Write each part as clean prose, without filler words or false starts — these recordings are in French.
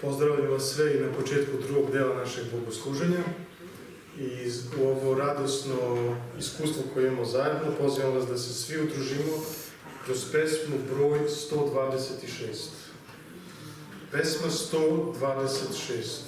Pozdravljam vas sve i na početku drugog dela našeg bogosluženja. I u ovo radosno iskustvo koje imamo zajedno, pozivam vas da se svi udružimo kroz pesmu broj 126. Pesma 126.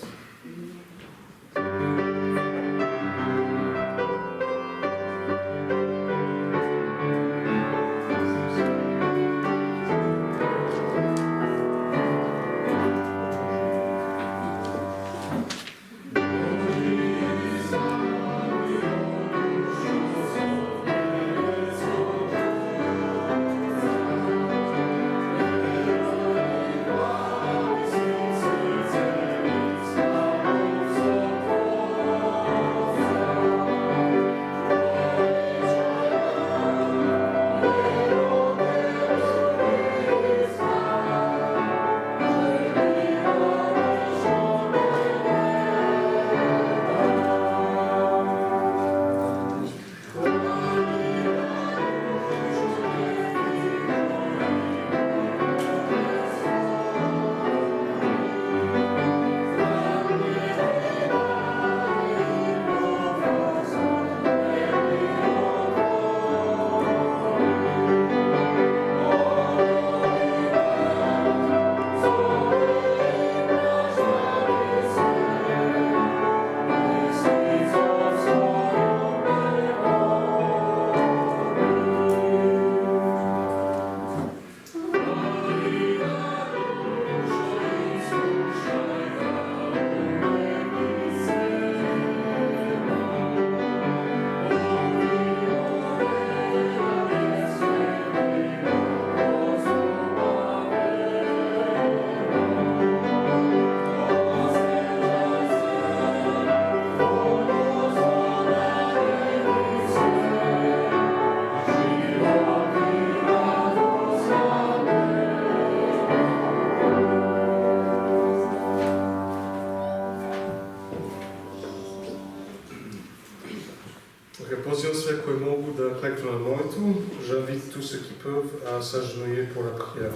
Pozivam sve koji mogu da kleknu na molitvu. J'invite tous ceux qui peuvent à s'agenouiller pour la prière.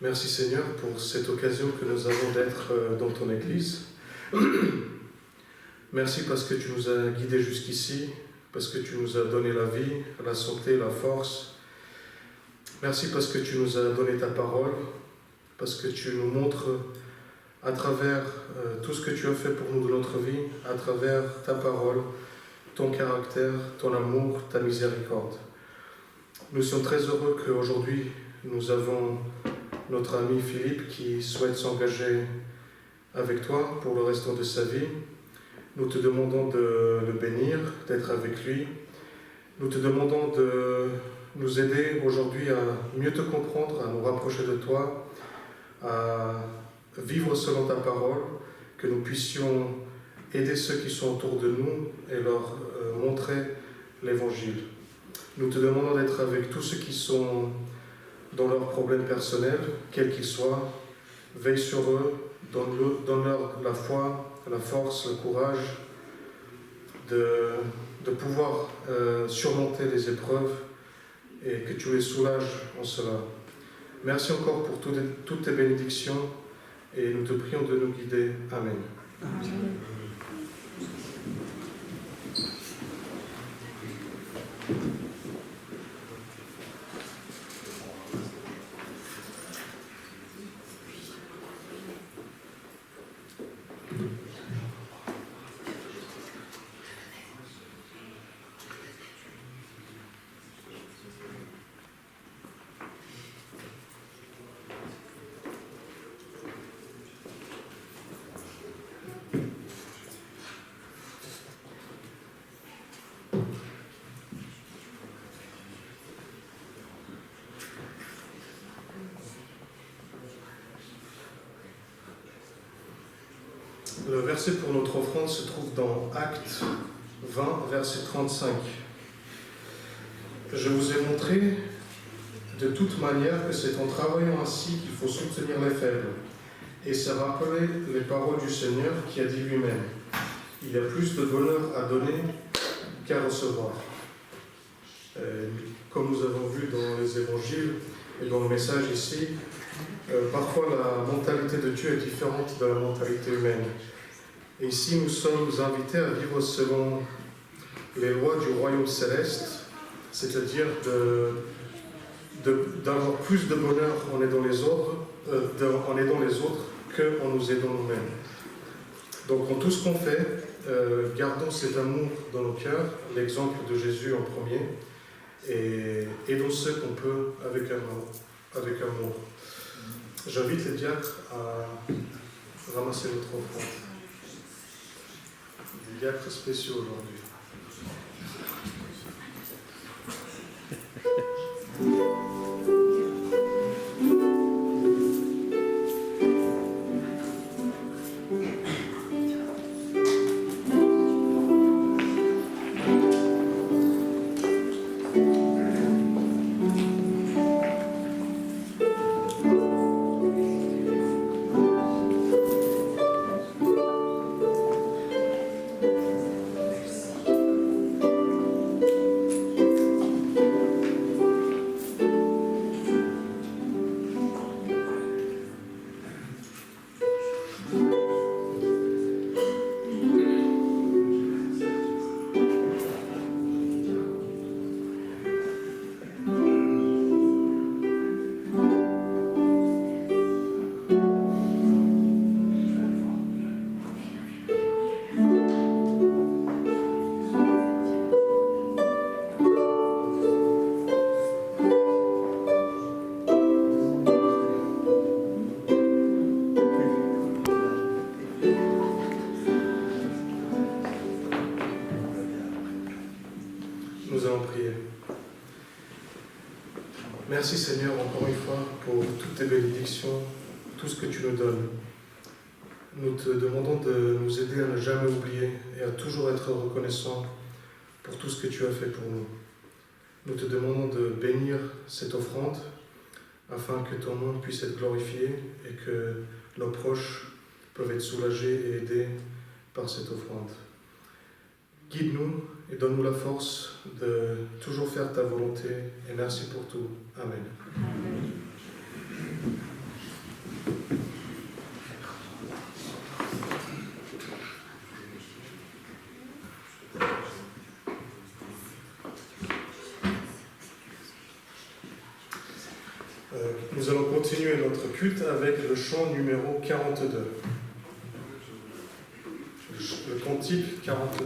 Merci Seigneur pour cette occasion que nous avons d'être dans ton Église. Merci parce que tu nous as guidés jusqu'ici, parce que tu nous as donné la vie, la santé, la force. Merci parce que tu nous as donné ta parole, parce que tu nous montres à travers tout ce que tu as fait pour nous de notre vie, à travers ta parole, ton caractère, ton amour, ta miséricorde. Nous sommes très heureux qu'aujourd'hui nous avons notre ami Philippe qui souhaite s'engager avec toi pour le restant de sa vie. Nous te demandons de le bénir, d'être avec lui. Nous te demandons de nous aider aujourd'hui à mieux te comprendre, à nous rapprocher de toi, à vivre selon ta parole, que nous puissions aider ceux qui sont autour de nous et leur montrer l'Évangile. Nous te demandons d'être avec tous ceux qui sont dans leurs problèmes personnels, quels qu'ils soient. Veille sur eux, donne-leur la foi, la force, le courage de pouvoir surmonter les épreuves et que tu les soulages en cela. Merci encore pour toutes tes bénédictions et nous te prions de nous guider. Amen. Amen. Le verset pour notre offrande se trouve dans Actes 20, verset 35. Je vous ai montré de toute manière que c'est en travaillant ainsi qu'il faut soutenir les faibles et se rappeler les paroles du Seigneur qui a dit lui-même: il y a plus de bonheur à donner qu'à recevoir. Comme nous avons vu dans les évangiles et dans le message ici, parfois la mentalité de Dieu est différente de la mentalité humaine. Et ici, nous sommes invités à vivre selon les lois du royaume céleste, c'est-à-dire d'avoir plus de bonheur en aidant les autres, qu'en nous aidant nous-mêmes. Donc, en tout ce qu'on fait, gardons cet amour dans nos cœurs, l'exemple de Jésus en premier, et aidons ceux qu'on peut avec amour. J'invite les diacres à ramasser notre offrande. Des diacres spéciaux aujourd'hui. Nous allons prier. Merci Seigneur encore une fois pour toutes tes bénédictions, tout ce que tu nous donnes. Nous te demandons de nous aider à ne jamais oublier et à toujours être reconnaissants pour tout ce que tu as fait pour nous. Nous te demandons de bénir cette offrande afin que ton nom puisse être glorifié et que nos proches peuvent être soulagés et aidés par cette offrande. Guide-nous et donne-nous la force de toujours faire ta volonté et merci pour tout. Amen. Amen. Nous allons continuer notre culte avec le chant numéro 42. Le cantique 42.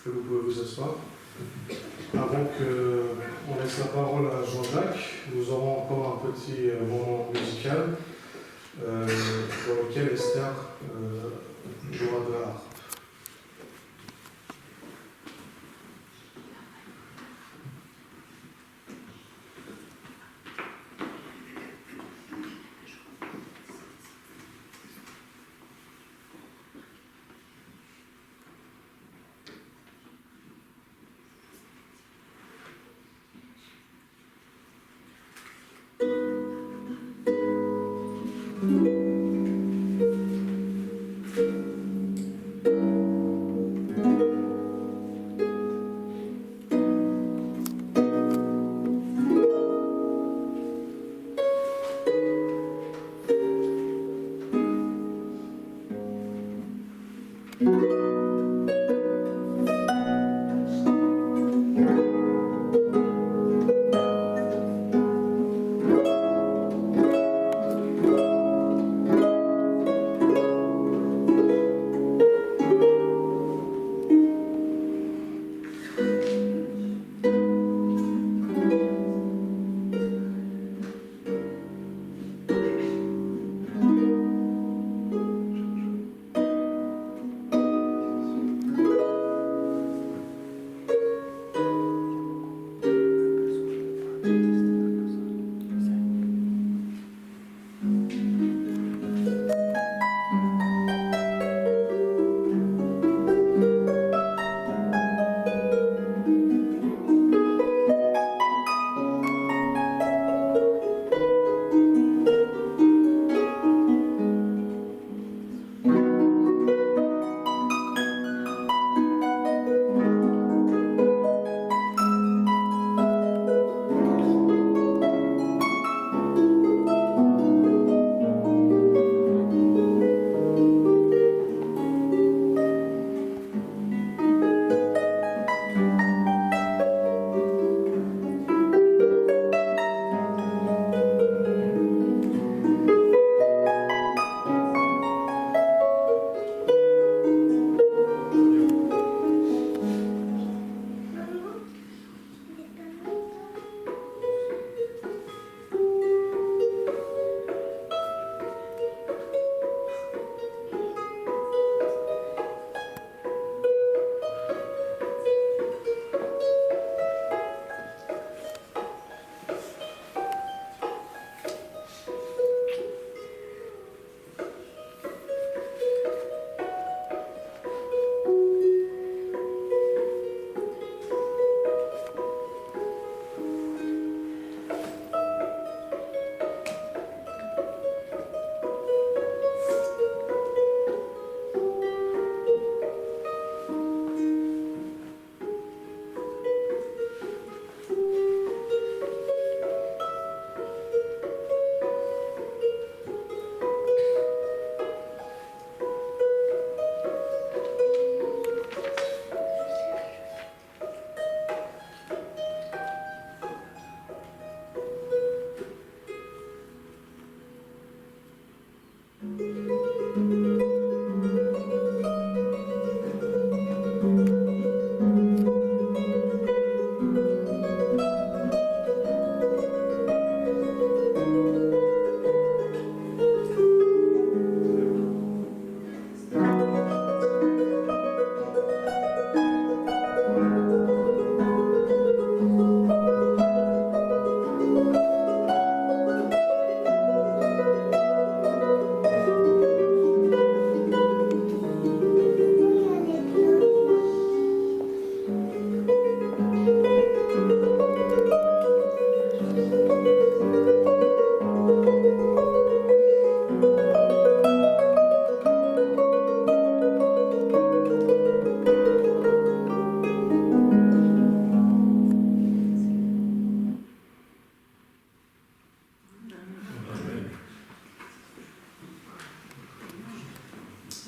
Vous pouvez vous asseoir. Avant qu'on laisse la parole à Jean-Jacques, nous aurons encore un petit moment musical dans lequel Esther jouera de la harpe.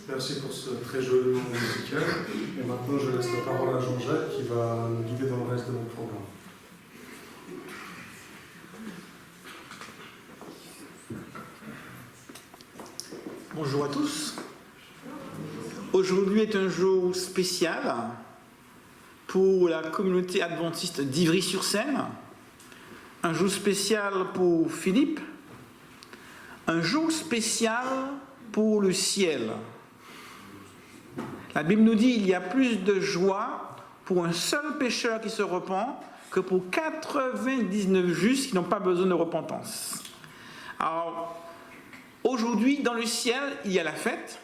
Merci pour ce très joli moment musical. Et maintenant, je laisse la parole à Jean-Jacques qui va nous guider dans le reste de notre programme. Bonjour à tous. Aujourd'hui est un jour spécial pour la communauté adventiste d'Ivry-sur-Seine, un jour spécial pour Philippe, un jour spécial pour le ciel. La Bible nous dit qu'il y a plus de joie pour un seul pécheur qui se repent que pour 99 justes qui n'ont pas besoin de repentance. Alors, aujourd'hui, dans le ciel, il y a la fête.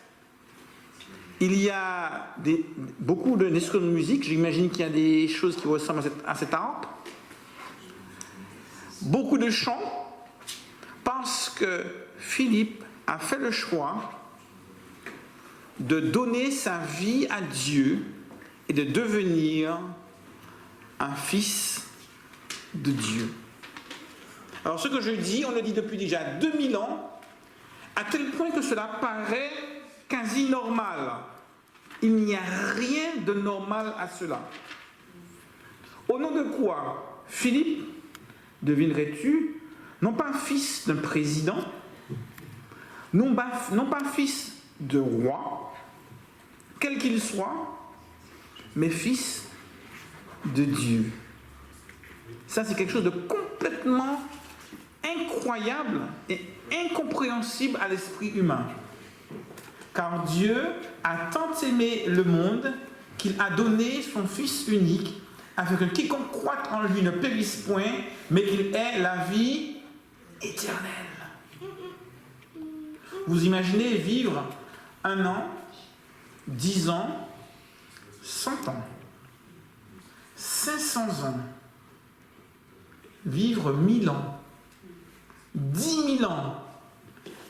Il y a beaucoup d'instruments de musique. J'imagine qu'il y a des choses qui ressemblent à cette harpe. Beaucoup de chants, parce que Philippe a fait le choix de donner sa vie à Dieu et de devenir un fils de Dieu. Alors ce que je dis, on le dit depuis déjà 2000 ans, à tel point que cela paraît quasi normal. Il n'y a rien de normal à cela. Au nom de quoi Philippe, devinerais-tu, non pas fils d'un président, non pas fils de roi, quel qu'il soit, mais fils de Dieu. Ça, c'est quelque chose de complètement incroyable et incompréhensible à l'esprit humain. Car Dieu a tant aimé le monde qu'il a donné son Fils unique, afin que quiconque croit en lui ne périsse point, mais qu'il ait la vie éternelle. Vous imaginez vivre 1 an, 10 ans, 100 ans, 500 ans, vivre 1000 ans, 10 000 ans,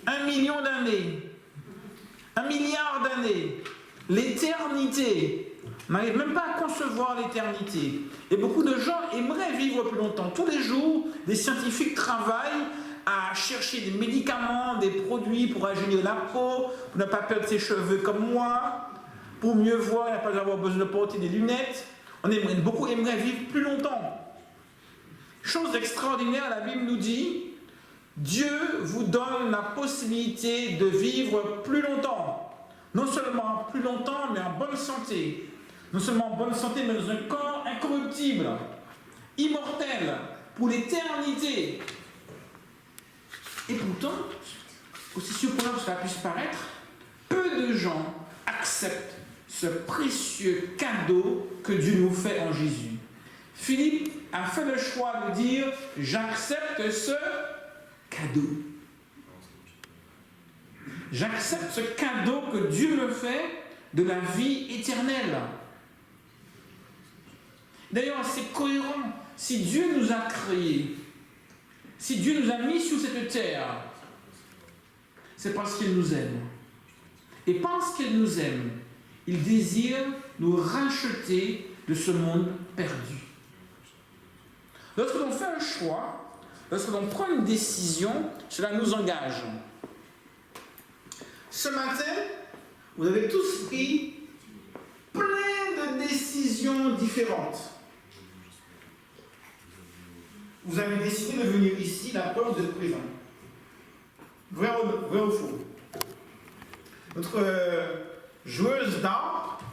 1 million d'années, 1 milliard d'années, l'éternité. On n'arrive même pas à concevoir l'éternité. Et beaucoup de gens aimeraient vivre plus longtemps. Tous les jours, des scientifiques travaillent à chercher des médicaments, des produits pour rajeunir la peau, pour ne pas perdre ses cheveux comme moi, pour mieux voir et ne pas avoir besoin de porter des lunettes. Beaucoup aimeraient vivre plus longtemps. Chose extraordinaire, la Bible nous dit, Dieu vous donne la possibilité de vivre plus longtemps. Non seulement plus longtemps, mais en bonne santé. Non seulement en bonne santé, mais dans un corps incorruptible, immortel, pour l'éternité. Et pourtant, aussi surprenant que cela puisse paraître, peu de gens acceptent ce précieux cadeau que Dieu nous fait en Jésus. Philippe a fait le choix de dire « J'accepte ce cadeau. J'accepte ce cadeau que Dieu me fait de la vie éternelle. » D'ailleurs, c'est cohérent. Si Dieu nous a créés, si Dieu nous a mis sur cette terre, c'est parce qu'il nous aime. Et parce qu'il nous aime, il désire nous racheter de ce monde perdu. Lorsque l'on fait un choix, lorsque l'on prend une décision, cela nous engage. Ce matin, vous avez tous pris plein de décisions différentes. Vous avez décidé de venir ici, la preuve vous êtes présent. Vrai ou faux? Notre joueuse d'harpe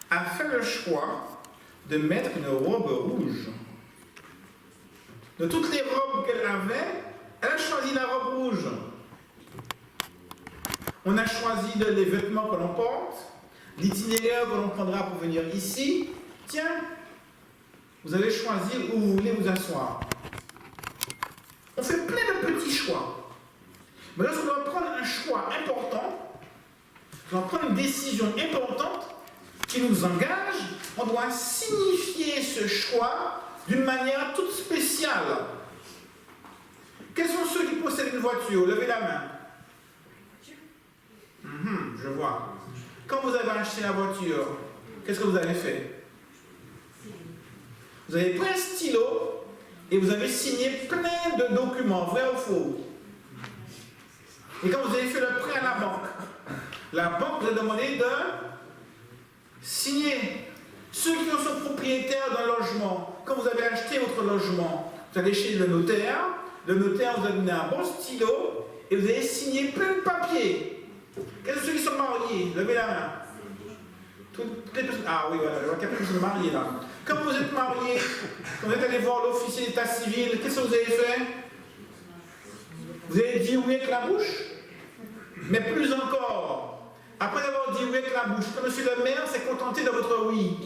a fait le choix de mettre une robe rouge. De toutes les robes qu'elle avait, elle a choisi la robe rouge. On a choisi les vêtements que l'on porte, l'itinéraire que l'on prendra pour venir ici. Tiens, vous allez choisir où vous voulez vous asseoir. On fait plein de petits choix. Mais lorsqu'on doit prendre un choix important, on doit prendre une décision importante qui nous engage, on doit signifier ce choix d'une manière toute spéciale. Quels sont ceux qui possèdent une voiture? Levez la main. Je vois. Quand vous avez acheté la voiture, qu'est-ce que vous avez fait? Vous avez pris un stylo et vous avez signé plein de documents, vrai ou faux? Et quand vous avez fait le prêt à la banque vous a demandé de signer. Ceux qui sont propriétaires d'un logement, quand vous avez acheté votre logement, vous allez chez le notaire vous a donné un bon stylo et vous avez signé plein de papiers. Quels sont ceux qui sont mariés? Levez la main. Toutes les personnes... Ah oui, voilà, je vois qu'il y a plus de mariés là. Quand vous êtes marié, quand vous êtes allé voir l'officier d'état civil, qu'est-ce que vous avez fait? Vous avez dit oui avec la bouche? Mais plus encore, après avoir dit oui avec la bouche, quand monsieur le maire s'est contenté de votre oui,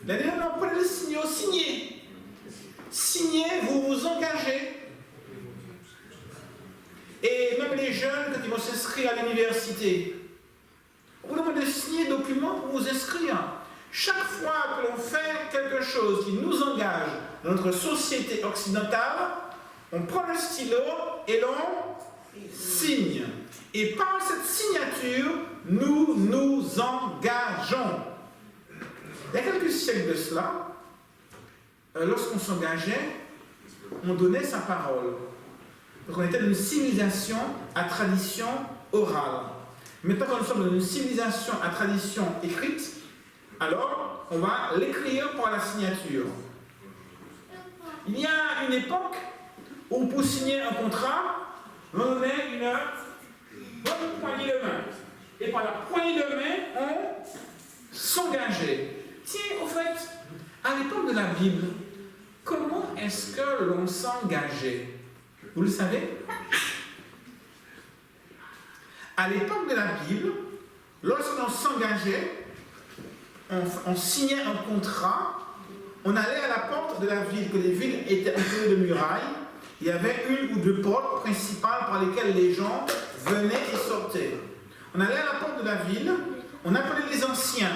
il a dit non, prenez le signaux, signez. Signez, vous vous engagez. Et même les jeunes, quand ils vont s'inscrire à l'université, on vous demande de signer des documents pour vous inscrire. Chaque fois que l'on fait quelque chose qui nous engage dans notre société occidentale, on prend le stylo et l'on signe. Et par cette signature, nous nous engageons. Il y a quelques siècles de cela, lorsqu'on s'engageait, on donnait sa parole. Donc on était dans une civilisation à tradition orale. Maintenant que nous sommes dans une civilisation à tradition écrite, alors on va l'écrire par la signature. Il y a une époque où pour signer un contrat, on donnait une bonne poignée de main. Et par la poignée de main, on s'engageait. Tiens, au fait, à l'époque de la Bible, comment est-ce que l'on s'engageait? Vous le savez? À l'époque de la Bible, lorsqu'on s'engageait, on signait un contrat, on allait à la porte de la ville, que les villes étaient entourées de murailles, il y avait une ou deux portes principales par lesquelles les gens venaient et sortaient. On allait à la porte de la ville, on appelait les anciens,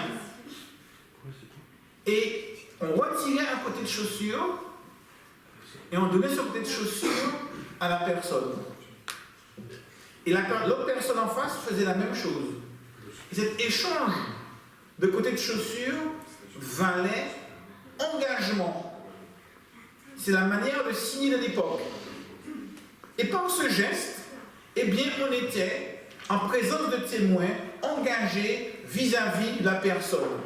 et on retirait un côté de chaussure, et on donnait ce côté de chaussure à la personne. Et l'autre personne en face faisait la même chose. Et cet échange de côté de chaussure valait engagement. C'est la manière de signer de l'époque. Et par ce geste, eh bien, on était en présence de témoins engagés vis-à-vis de la personne.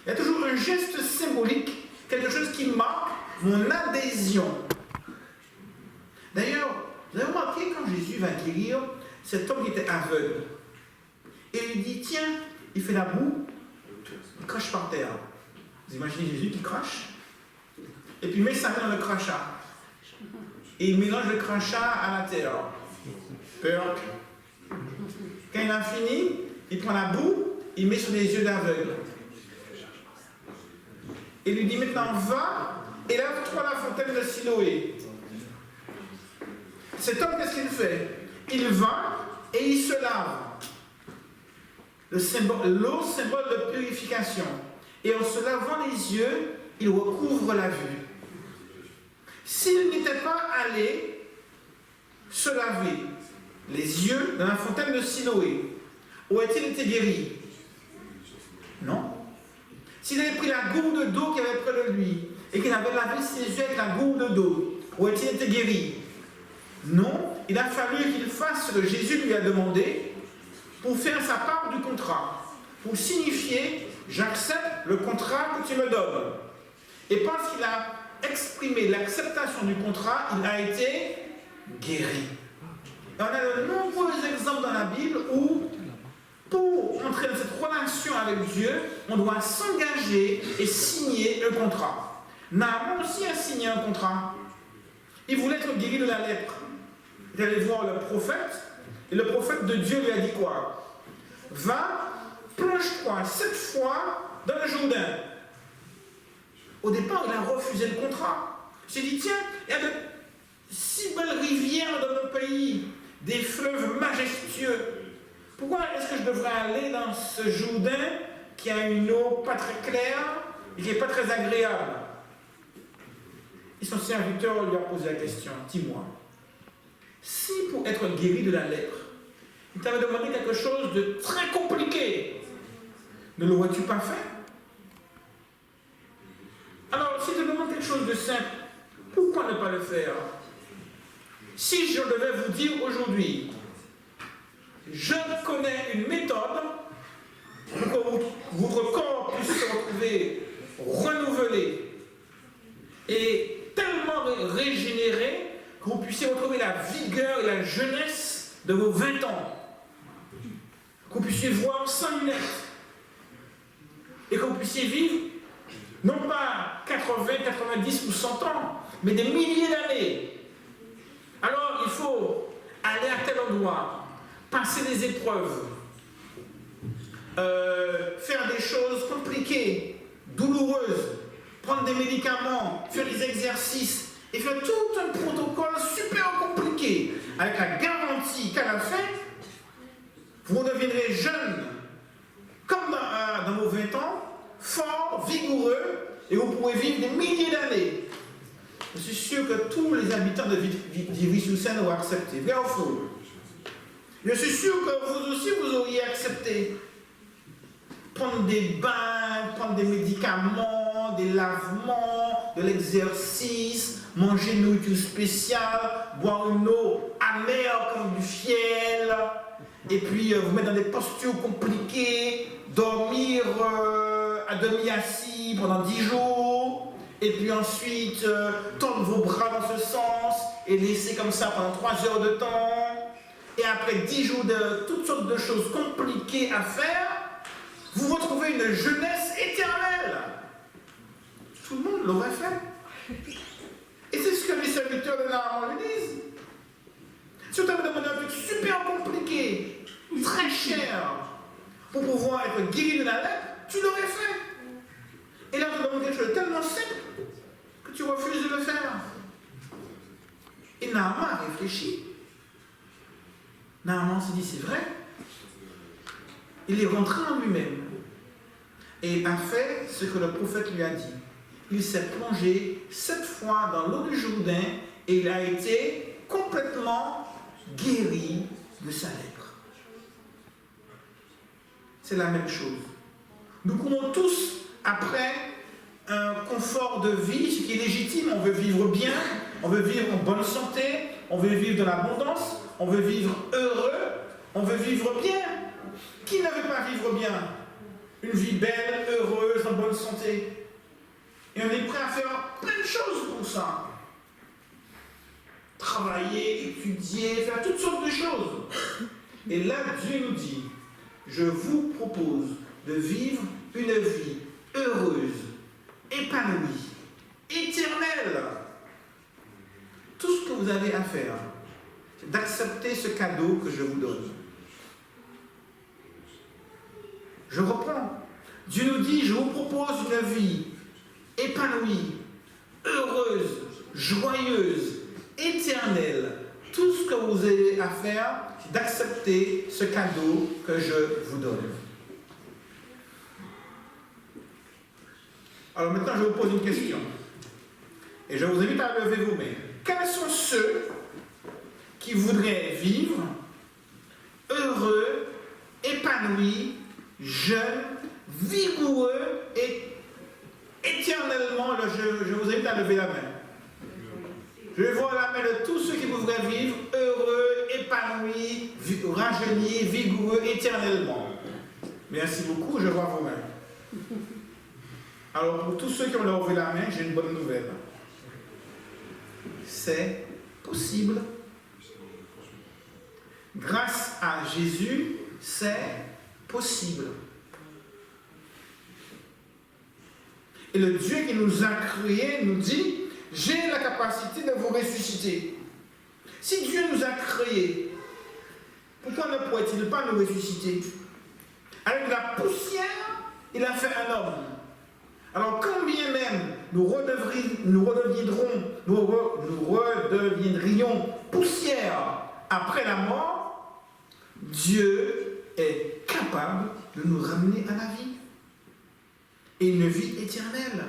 Il y a toujours un geste symbolique, quelque chose qui marque mon adhésion. D'ailleurs, vous avez remarqué quand Jésus va guérir cet homme qui était aveugle. Et il lui dit, tiens, il fait la boue, il crache par terre. Vous imaginez Jésus qui crache? Et puis il met sa main dans le crachat. Et il mélange le crachat à la terre. Peur. Quand il a fini, il prend la boue, il met sur les yeux d'aveugle. Et lui dit, maintenant va et lave-toi à la fontaine de Siloé. Cet homme, qu'est-ce qu'il fait? Il va et il se lave. L'eau, symbole de purification. Et en se lavant les yeux, il recouvre la vue. S'il n'était pas allé se laver les yeux dans la fontaine de Siloé, aurait-il été guéri? Non. S'il avait pris la gourde d'eau qu'il y avait près de lui et qu'il avait lavé ses yeux avec la gourde d'eau, aurait-il été guéri? Non. Il a fallu qu'il fasse ce que Jésus lui a demandé pour faire sa part du contrat, pour signifier « j'accepte le contrat que tu me donnes ». Et parce qu'il a exprimé l'acceptation du contrat, il a été guéri. Et on a de nombreux exemples dans la Bible où, pour entrer dans cette relation avec Dieu, on doit s'engager et signer un contrat. Naaman aussi a signé un contrat. Il voulait être guéri de la lèpre. Il est allé voir le prophète, et le prophète de Dieu lui a dit quoi? Va, plonge-toi 7 fois dans le Jourdain. Au départ, il a refusé le contrat. Il s'est dit, tiens, il y a de si belles rivières dans mon pays, des fleuves majestueux. Pourquoi est-ce que je devrais aller dans ce Jourdain qui a une eau pas très claire et qui n'est pas très agréable? Et son serviteur lui a posé la question, dis-moi, si pour être guéri de la lèpre, il t'avait demandé quelque chose de très compliqué, ne l'aurais-tu pas fait? Alors, si je te demande quelque chose de simple, pourquoi ne pas le faire? Si je devais vous dire aujourd'hui, je connais une méthode pour que votre corps puisse se retrouver renouvelé et tellement régénéré que vous puissiez retrouver la vigueur et la jeunesse de vos 20 ans, que vous puissiez voir sans lunettes, et que vous puissiez vivre, non pas 80, 90 ou 100 ans, mais des milliers d'années. Alors il faut aller à tel endroit, passer des épreuves, faire des choses compliquées, douloureuses, prendre des médicaments, faire des exercices et faire tout un protocole super compliqué avec la garantie qu'à la fin, vous deviendrez jeune comme dans vos 20 ans, fort, vigoureux et vous pourrez vivre des milliers d'années. Je suis sûr que tous les habitants de Viry-sur-Seine vont accepter. Vrai ou faux? Je suis sûr que vous aussi, vous auriez accepté. Prendre des bains, prendre des médicaments, des lavements, de l'exercice, manger une nourriture spéciale, boire une eau amère comme du fiel, et puis vous mettre dans des postures compliquées, dormir à demi assis pendant 10 jours, et puis ensuite tendre vos bras dans ce sens, et laisser comme ça pendant 3 heures de temps, et après 10 jours de toutes sortes de choses compliquées à faire, vous retrouvez une jeunesse éternelle. Tout le monde l'aurait fait. Et c'est ce que les serviteurs de Naaman lui disent. Si on t'avait demandé un truc super compliqué, très cher, pour pouvoir être guéri de la lèpre, tu l'aurais fait. Et là, on te demande quelque chose de tellement simple que tu refuses de le faire. Et Naaman a réfléchi. Naaman s'est dit, c'est vrai. Il est rentré en lui-même et a fait ce que le prophète lui a dit. Il s'est plongé 7 fois dans l'eau du Jourdain et il a été complètement guéri de sa lèpre. C'est la même chose. Nous courons tous après un confort de vie, ce qui est légitime. On veut vivre bien, on veut vivre en bonne santé, on veut vivre de l'abondance, on veut vivre heureux, on veut vivre bien. Qui ne veut pas vivre bien? Une vie belle, heureuse, en bonne santé. Et on est prêt à faire plein de choses pour ça. Travailler, étudier, faire toutes sortes de choses. Et là, Dieu nous dit, je vous propose de vivre une vie heureuse, épanouie, éternelle. Tout ce que vous avez à faire, c'est d'accepter ce cadeau que je vous donne. Je reprends. Dieu nous dit, je vous propose une vie épanouie, heureuse, joyeuse, éternelle. Tout ce que vous avez à faire, c'est d'accepter ce cadeau que je vous donne. Alors maintenant, je vous pose une question. Et je vous invite à lever vos mains. Quels sont ceux qui voudraient vivre heureux, épanouis, jeunes, vigoureux et éternellement? Je vous invite à lever la main. Je vais voir la main de tous ceux qui voudraient vivre heureux, épanouis, rajeunis, vigoureux, éternellement. Merci beaucoup, je vois vos mains. Alors pour tous ceux qui ont levé la main, j'ai une bonne nouvelle. C'est possible. Grâce à Jésus, c'est possible. Et le Dieu qui nous a créés nous dit, j'ai la capacité de vous ressusciter. Si Dieu nous a créés, pourquoi ne pourrait-il pas nous ressusciter? Avec la poussière, il a fait un homme. Alors quand bien même nous redeviendrions poussière après la mort, Dieu est capable de nous ramener à la vie. Et une vie éternelle.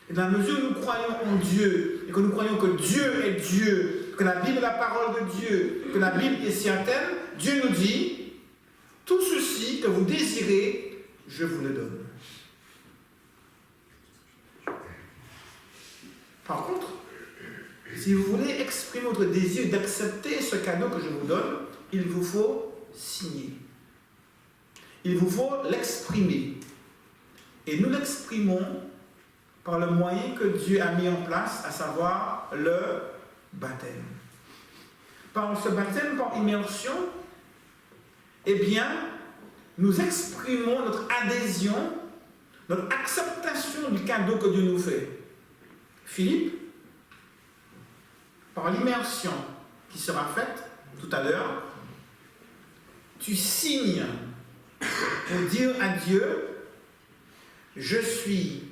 Et dans la mesure où nous croyons en Dieu, et que nous croyons que Dieu est Dieu, que la Bible est la parole de Dieu, que la Bible est certaine, Dieu nous dit, tout ceci que vous désirez, je vous le donne. Par contre, si vous voulez exprimer votre désir d'accepter ce cadeau que je vous donne, il vous faut signer. Il vous faut l'exprimer. Et nous l'exprimons par le moyen que Dieu a mis en place, à savoir le baptême. Par ce baptême, par immersion, eh bien, nous exprimons notre adhésion notre acceptation du cadeau que Dieu nous fait. Philippe, par l'immersion qui sera faite tout à l'heure, tu signes pour dire à Dieu, je suis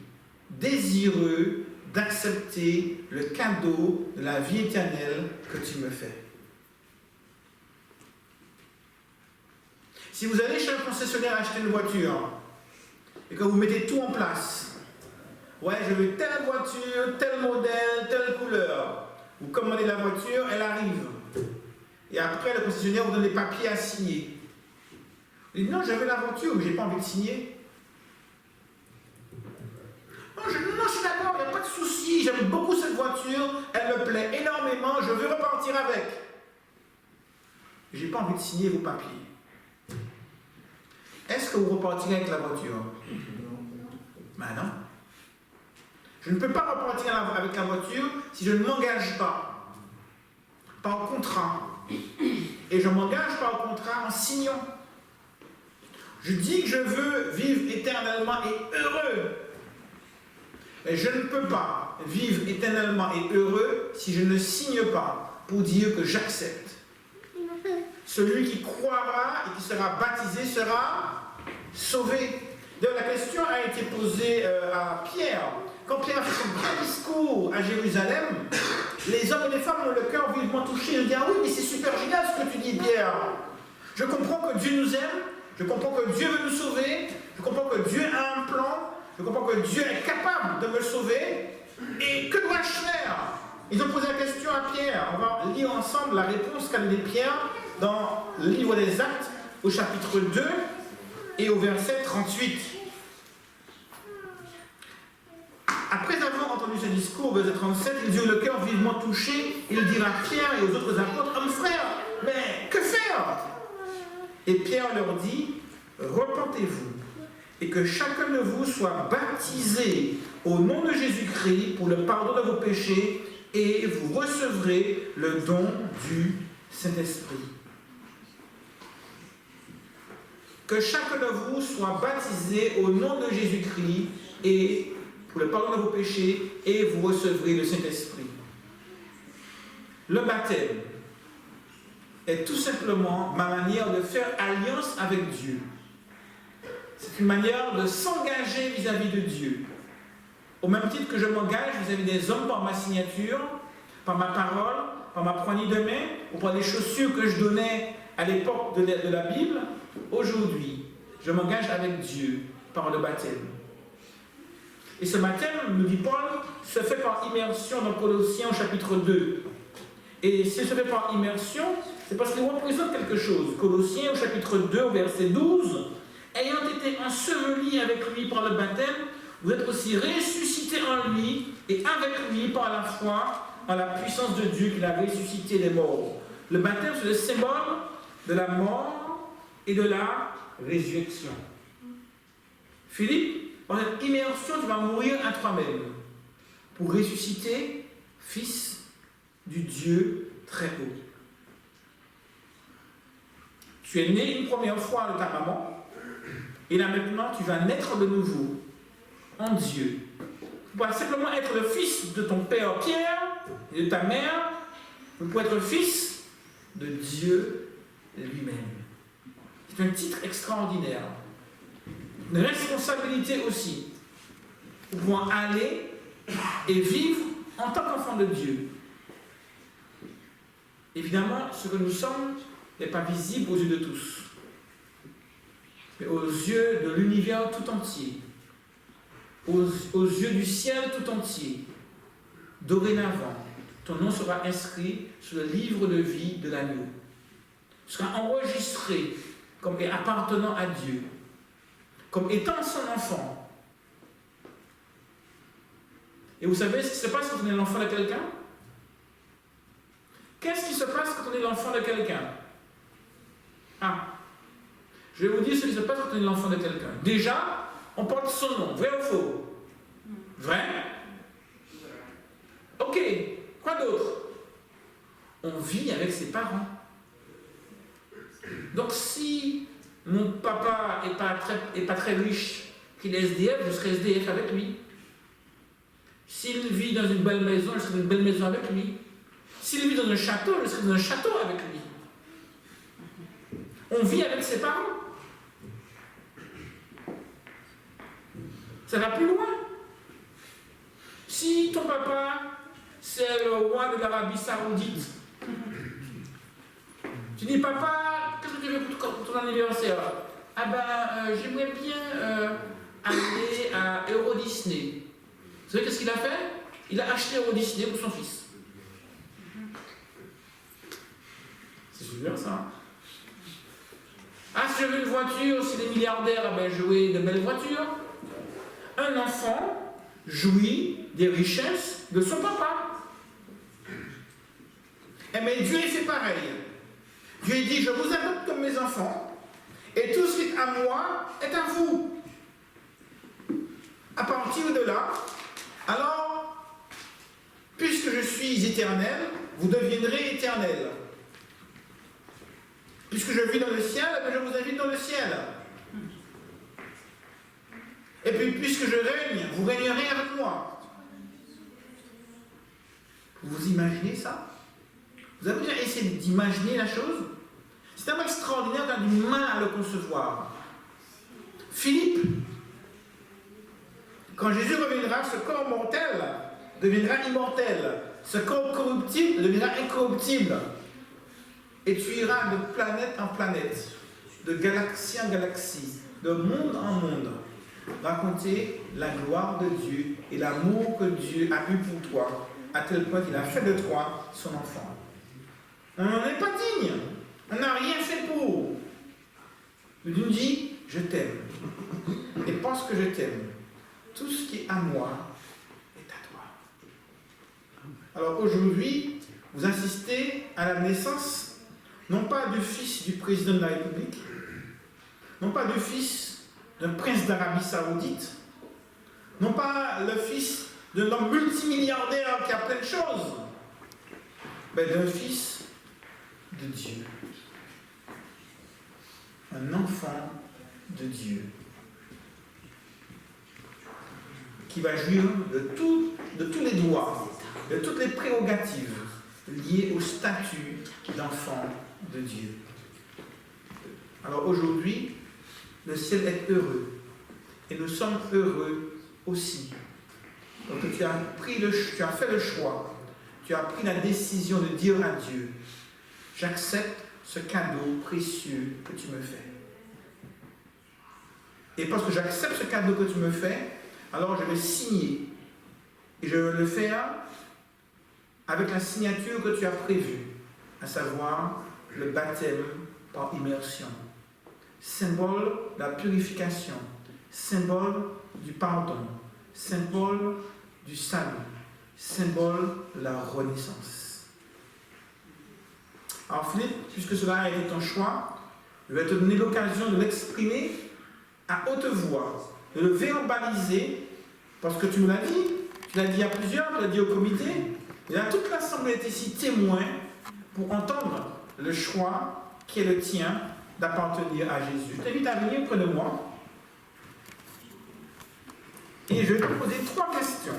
désireux d'accepter le cadeau de la vie éternelle que tu me fais. Si vous allez chez un concessionnaire acheter une voiture et que vous mettez tout en place, ouais, je veux telle voiture, tel modèle, telle couleur, vous commandez la voiture, elle arrive. Et après, le concessionnaire vous donne les papiers à signer. Vous dites, non, j'avais la voiture, mais je n'ai pas envie de signer. Non, je suis d'accord, il n'y a pas de souci, j'aime beaucoup cette voiture, elle me plaît énormément, je veux repartir avec. Je n'ai pas envie de signer vos papiers. Est-ce que vous repartirez avec la voiture? Ben non. Je ne peux pas repartir avec la voiture si je ne m'engage pas au contrat. Et je m'engage par le contrat en signant. Je dis que je veux vivre éternellement et heureux. Mais je ne peux pas vivre éternellement et heureux si je ne signe pas pour dire que j'accepte. Celui qui croira et qui sera baptisé sera sauvé. D'ailleurs, la question a été posée à Pierre. Quand Pierre a fait son grand discours à Jérusalem, les hommes et les femmes ont le cœur vivement touché. Ils disent, ah oui, mais c'est super génial ce que tu dis, Pierre. Je comprends que Dieu nous aime, je comprends que Dieu veut nous sauver, je comprends que Dieu a un plan, je comprends que Dieu est capable de me sauver. Et que dois-je faire? Ils ont posé la question à Pierre. On va lire ensemble la réponse qu'a donnée Pierre dans le livre des Actes, au chapitre 2 et au verset 38. Après avoir entendu ce discours, au verset 37, ils eurent le cœur vivement touché. Ils dirent à Pierre et aux autres apôtres, hommes frères, mais que faire? Et Pierre leur dit, repentez-vous, et que chacun de vous soit baptisé au nom de Jésus-Christ pour le pardon de vos péchés, et vous recevrez le don du Saint-Esprit. Que chacun de vous soit baptisé au nom de Jésus-Christ, et pour le pardon de vos péchés, et vous recevrez le Saint-Esprit. Le baptême est tout simplement ma manière de faire alliance avec Dieu. C'est une manière de s'engager vis-à-vis de Dieu. Au même titre que je m'engage vis-à-vis des hommes par ma signature, par ma parole, par ma poignée de main, ou par les chaussures que je donnais à l'époque de la Bible, aujourd'hui, je m'engage avec Dieu par le baptême. Et ce baptême, nous dit Paul, se fait par immersion dans Colossiens au chapitre 2. Et s'il se fait par immersion, c'est parce qu'il représente quelque chose. Colossiens au chapitre 2, au verset 12, ayant été ensevelis avec lui par le baptême, vous êtes aussi ressuscités en lui et avec lui par la foi en la puissance de Dieu qui l'a ressuscité des morts. Le baptême, c'est le symbole de la mort et de la résurrection. Philippe, par cette immersion, tu vas mourir à toi-même pour ressusciter, fils du Dieu très haut. Tu es né une première fois de ta maman, et là maintenant tu vas naître de nouveau en Dieu. Tu vas simplement être le fils de ton père Pierre et de ta mère, tu peux être le fils de Dieu lui-même. C'est un titre extraordinaire. Une responsabilité aussi, pour pouvoir aller et vivre en tant qu'enfant de Dieu. Évidemment, ce que nous sommes n'est pas visible aux yeux de tous, mais aux yeux de l'univers tout entier, aux yeux du ciel tout entier. Dorénavant, ton nom sera inscrit sur le livre de vie de l'agneau. Tu seras enregistré comme appartenant à Dieu, comme étant son enfant. Et vous savez ce qui se passe quand on est l'enfant de quelqu'un? Qu'est-ce qui se passe quand on est l'enfant de quelqu'un? Je vais vous dire ce qui se passe quand on est l'enfant de quelqu'un. Déjà, on porte son nom. Vrai ou faux? Vrai? Ok. Quoi d'autre? On vit avec ses parents. Donc si mon papa n'est pas très riche qu'il est SDF, je serai SDF avec lui. S'il vit dans une belle maison, je serai dans une belle maison avec lui. S'il vit dans un château, je serai dans un château avec lui. On vit avec ses parents. Ça va plus loin. Si ton papa, c'est le roi de l'Arabie Saoudite, tu dis, papa, qu'est-ce que tu veux pour ton anniversaire? Ah ben, j'aimerais bien aller à Euro Disney. Vous savez qu'est-ce qu'il a fait? Il a acheté Euro Disney pour son fils. C'est super ça. Hein? Ah, si je veux une voiture, si les milliardaires, ah ben, jouer de belles voitures. Un enfant jouit des richesses de son papa. Eh bien, Dieu il fait pareil. Dieu dit, je vous adopte comme mes enfants, et tout ce qui est à moi est à vous. À partir de là, alors, puisque je suis éternel, vous deviendrez éternel. Puisque je vis dans le ciel, je vous invite dans le ciel. Et puis, puisque je règne, vous régnerez avec moi. Vous imaginez ça? Vous avez déjà essayé d'imaginer la chose? C'est tellement extraordinaire qu'on a du mal à le concevoir. Philippe, quand Jésus reviendra, ce corps mortel deviendra immortel. Ce corps corruptible deviendra incorruptible. Et tu iras de planète en planète, de galaxie en galaxie, de monde en monde, raconter la gloire de Dieu et l'amour que Dieu a eu pour toi, à tel point qu'il a fait de toi son enfant. On n'en est pas digne. On n'a rien fait pour. Dieu nous dit, je t'aime. Et parce que je t'aime, tout ce qui est à moi est à toi. Alors aujourd'hui, vous assistez à la naissance, non pas du fils du président de la République, non pas du fils d'un prince d'Arabie Saoudite, non pas le fils d'un homme multimilliardaire qui a plein de choses, mais d'un fils de Dieu. Un enfant de Dieu qui va jouir de tous les droits, de toutes les prérogatives liées au statut d'enfant de Dieu. Alors aujourd'hui, le ciel est heureux et nous sommes heureux aussi. Donc tu as fait le choix, tu as pris la décision de dire à Dieu, j'accepte ce cadeau précieux que tu me fais. Et parce que j'accepte ce cadeau que tu me fais, alors je vais signer. Et je vais le faire avec la signature que tu as prévue, à savoir le baptême par immersion. Symbole de la purification, symbole du pardon, symbole du salut, symbole de la renaissance. Alors Philippe, puisque cela a été ton choix, je vais te donner l'occasion de l'exprimer à haute voix, de le verbaliser, parce que tu me l'as dit, tu l'as dit à plusieurs, tu l'as dit au comité, et là toute l'assemblée est ici témoin pour entendre le choix qui est le tien d'appartenir à Jésus. Je t'invite à venir près de moi et je vais te poser 3 questions.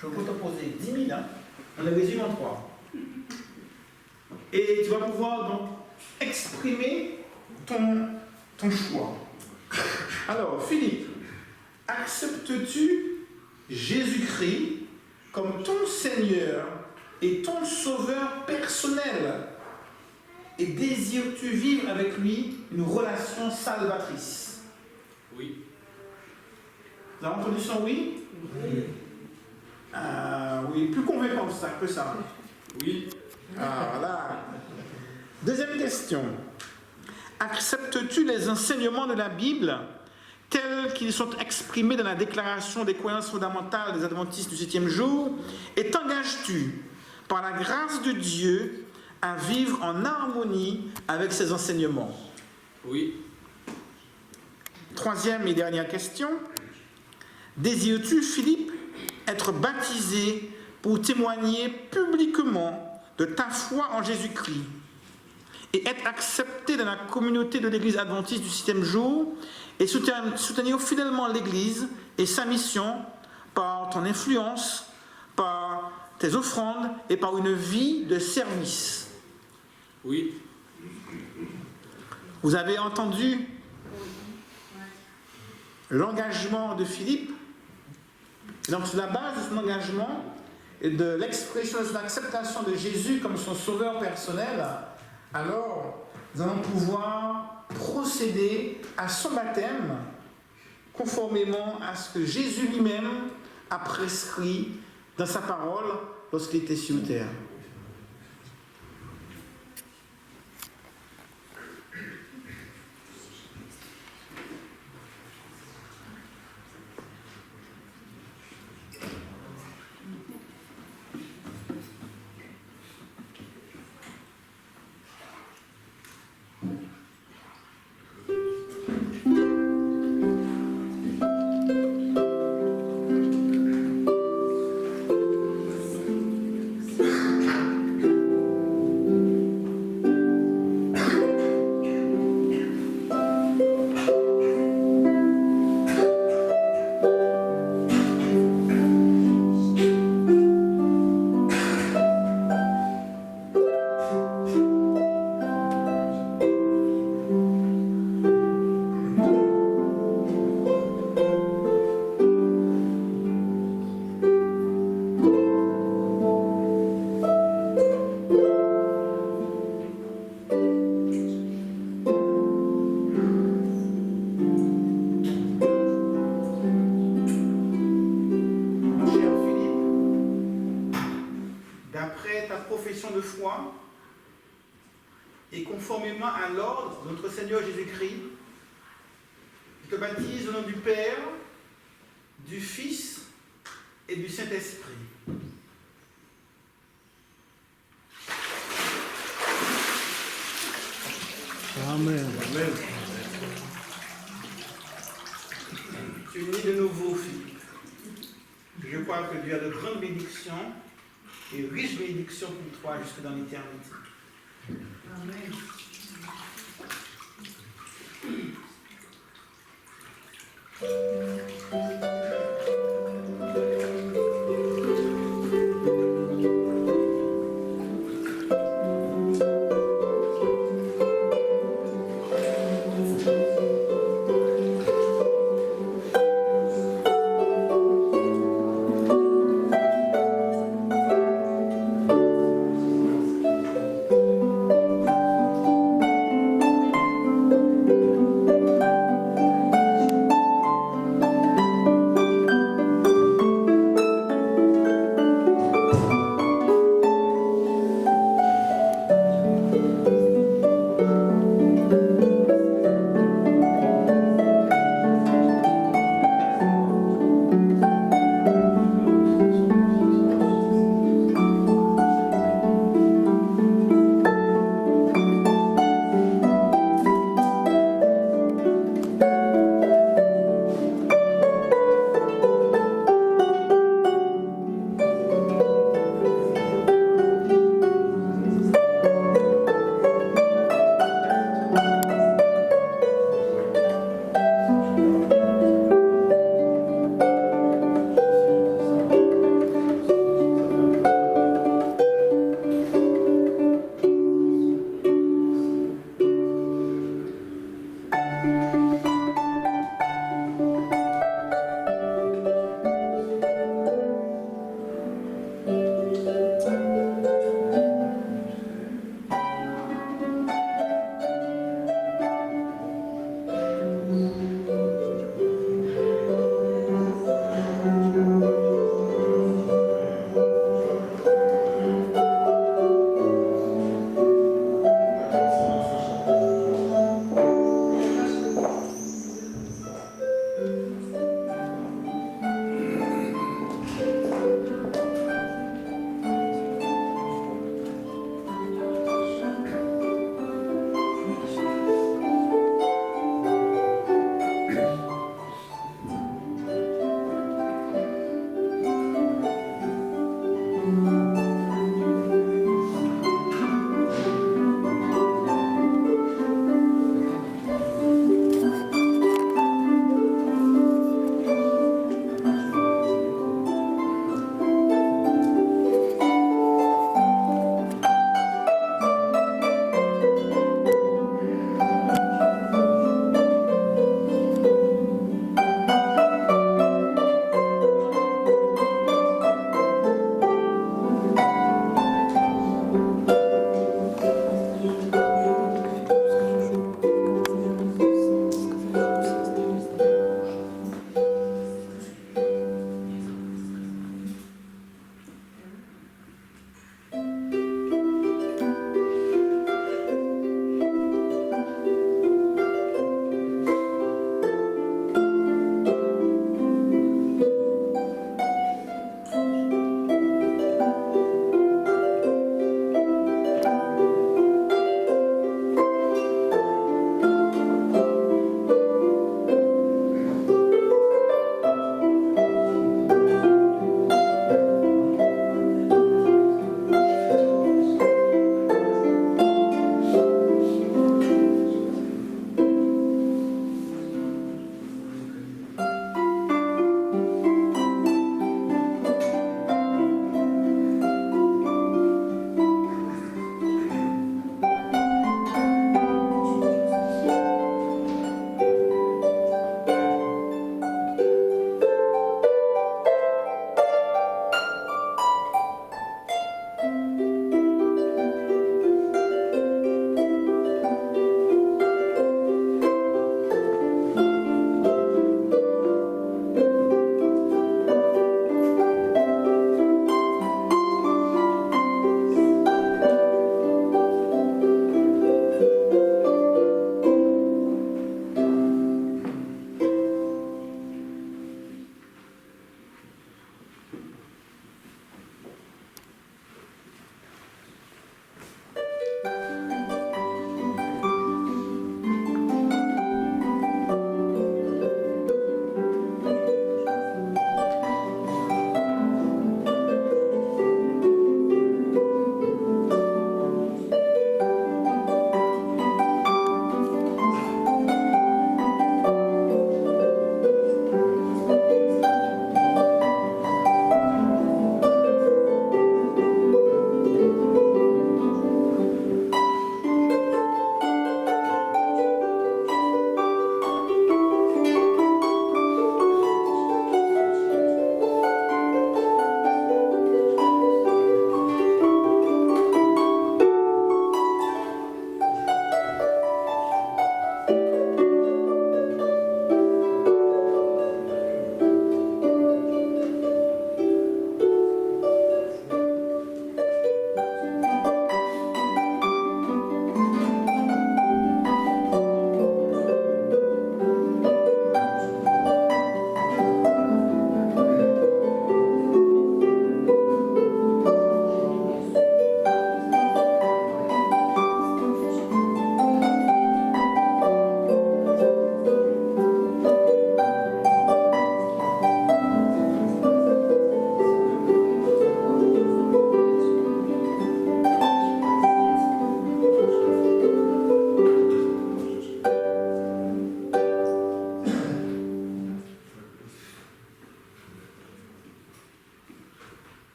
Je vais te poser 10 000, on les résume en 3. Et tu vas pouvoir donc exprimer ton choix. Alors, Philippe, acceptes-tu Jésus-Christ comme ton Seigneur et ton Sauveur personnel? Et désires-tu vivre avec lui une relation salvatrice? Oui. Vous avez entendu son oui? Oui. Oui, plus convaincant que ça. Oui. Voilà. Deuxième question. Acceptes-tu les enseignements de la Bible tels qu'ils sont exprimés dans la déclaration des croyances fondamentales des adventistes du 7e jour? Et t'engages-tu, par la grâce de Dieu, à vivre en harmonie avec ces enseignements? Oui. Troisième et dernière question. Désires-tu, Philippe, être baptisé pour témoigner publiquement de ta foi en Jésus-Christ et être accepté dans la communauté de l'Église adventiste du 7e jour et soutenir fidèlement l'Église et sa mission par ton influence, par tes offrandes et par une vie de service. Oui. Vous avez entendu l'engagement de Philippe. Donc, sur la base de son engagement et de l'expression de son acceptation de Jésus comme son sauveur personnel, alors nous allons pouvoir procéder à son baptême conformément à ce que Jésus lui-même a prescrit dans sa parole lorsqu'il était sur terre. De foi et conformément à l'ordre de notre Seigneur Jésus-Christ, je te baptise au nom du Père, du Fils et du Saint-Esprit. Amen. Amen. Tu es né de nouveau, Philippe. Je crois que Dieu a de grandes bénédictions et riche bénédiction pour toi jusque dans l'éternité. Amen.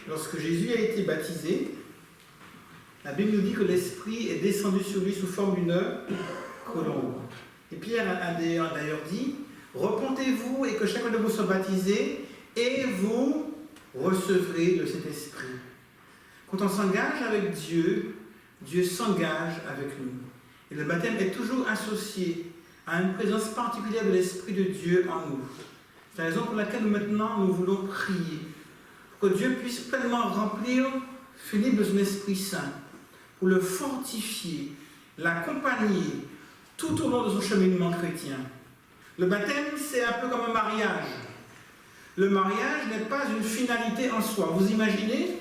lorsque Jésus a été baptisé, la Bible nous dit que l'Esprit est descendu sur lui sous forme d'une colombe. Et Pierre a d'ailleurs dit, repentez-vous et que chacun de vous soit baptisé et vous recevrez le Saint-Esprit. Quand on s'engage avec Dieu, Dieu s'engage avec nous. Et le baptême est toujours associé à une présence particulière de l'Esprit de Dieu en nous. C'est la raison pour laquelle maintenant nous voulons prier, pour que Dieu puisse pleinement remplir Philippe de son Esprit Saint, pour le fortifier, l'accompagner tout au long de son cheminement chrétien. Le baptême, c'est un peu comme un mariage. Le mariage n'est pas une finalité en soi. Vous imaginez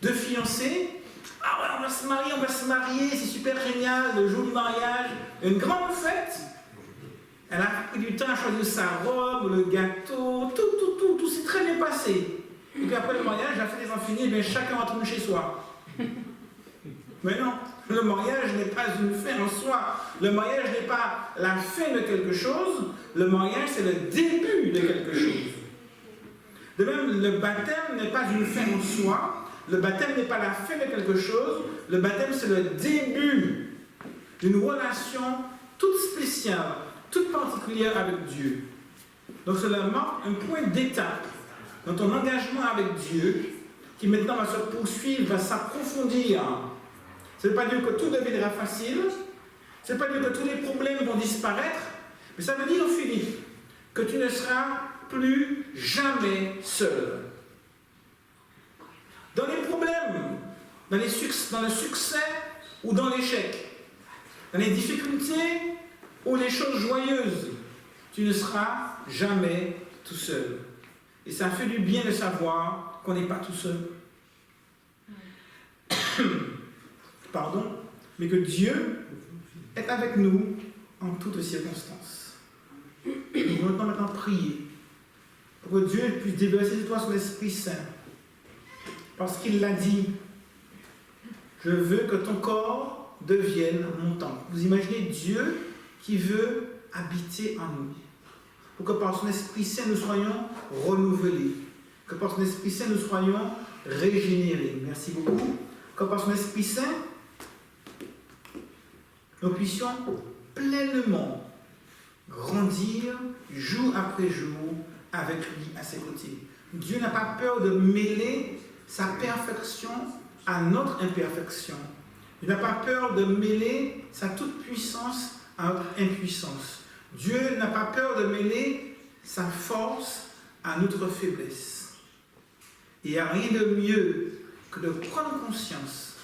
deux fiancés, ah ouais, on va se marier, c'est super génial, le jour du mariage, une grande fête. Elle a pris du temps à choisir sa robe, le gâteau, tout s'est très bien passé. Et puis après le mariage, la fête est finie, bien chacun rentre chez soi. Mais non, le mariage n'est pas une fin en soi. Le mariage n'est pas la fin de quelque chose. Le mariage, c'est le début de quelque chose. De même, le baptême n'est pas une fin en soi. Le baptême n'est pas la fin de quelque chose. Le baptême, c'est le début d'une relation toute spéciale, toute particulière avec Dieu. Donc cela marque un point d'étape dans ton engagement avec Dieu, qui maintenant va se poursuivre, va s'approfondir. Ça ne veut pas dire que tout deviendra facile, ça ne veut pas dire que tous les problèmes vont disparaître, mais ça veut dire, Philippe, que tu ne seras plus jamais seul. Dans les problèmes, dans le succès ou dans l'échec, dans les difficultés ou les choses joyeuses, tu ne seras jamais tout seul. Et ça fait du bien de savoir qu'on n'est pas tout seul. Pardon, mais que Dieu est avec nous en toutes circonstances. Nous allons maintenant prier pour que Dieu puisse déverser sur toi son Esprit Saint. Parce qu'il l'a dit, je veux que ton corps devienne mon temple. Vous imaginez Dieu qui veut habiter en nous. Pour que par son Esprit Saint nous soyons renouvelés. Que par son Esprit Saint nous soyons régénérés. Merci beaucoup. Que par son Esprit Saint nous puissions pleinement grandir jour après jour avec lui à ses côtés. Dieu n'a pas peur de mêler sa perfection à notre imperfection. Il n'a pas peur de mêler sa toute-puissance à notre impuissance. Dieu n'a pas peur de mêler sa force à notre faiblesse. Et il n'y a rien de mieux que de prendre conscience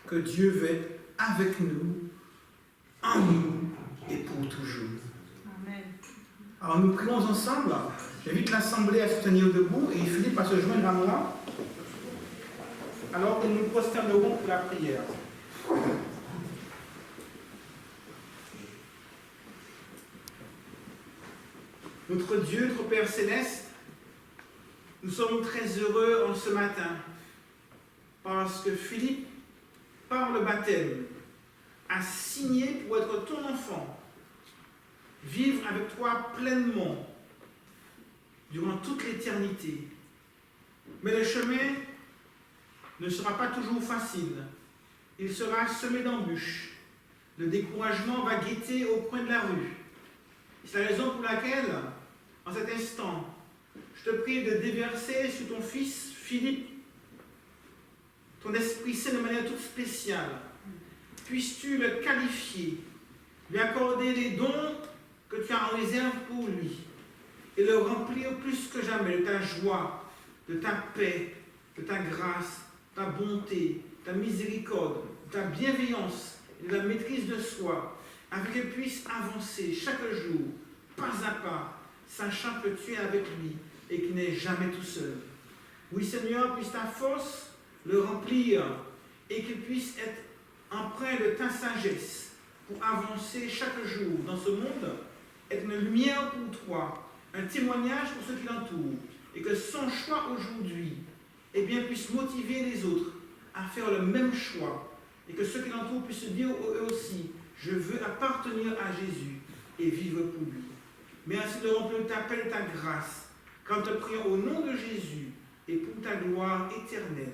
que Dieu veut être avec nous, en nous et pour toujours. Amen. Alors nous prions ensemble. J'invite l'Assemblée à se tenir debout et Philippe à se joindre à moi. Alors que nous nous prosternerons pour la prière. Notre Dieu, notre Père Céleste, nous sommes très heureux en ce matin parce que Philippe, par le baptême, a signé pour être ton enfant, vivre avec toi pleinement durant toute l'éternité. Mais le chemin ne sera pas toujours facile. Il sera semé d'embûches. Le découragement va guetter au coin de la rue. C'est la raison pour laquelle, en cet instant, je te prie de déverser sur ton fils Philippe ton Esprit Saint de manière toute spéciale. Puisses-tu le qualifier, lui accorder les dons que tu as en réserve pour lui et le remplir plus que jamais de ta joie, de ta paix, de ta grâce, ta bonté, ta miséricorde, ta bienveillance et de la maîtrise de soi, afin qu'il puisse avancer chaque jour, pas à pas, sachant que tu es avec lui et qu'il n'est jamais tout seul. Oui, Seigneur, puisse ta force le remplir et qu'il puisse être empreint de ta sagesse pour avancer chaque jour dans ce monde, être une lumière pour toi, un témoignage pour ceux qui l'entourent, et que son choix aujourd'hui puisse motiver les autres à faire le même choix, et que ceux qui l'entourent puissent se dire eux aussi, je veux appartenir à Jésus et vivre pour lui. Merci de remplir ta paix et ta grâce, quand te prions au nom de Jésus et pour ta gloire éternelle.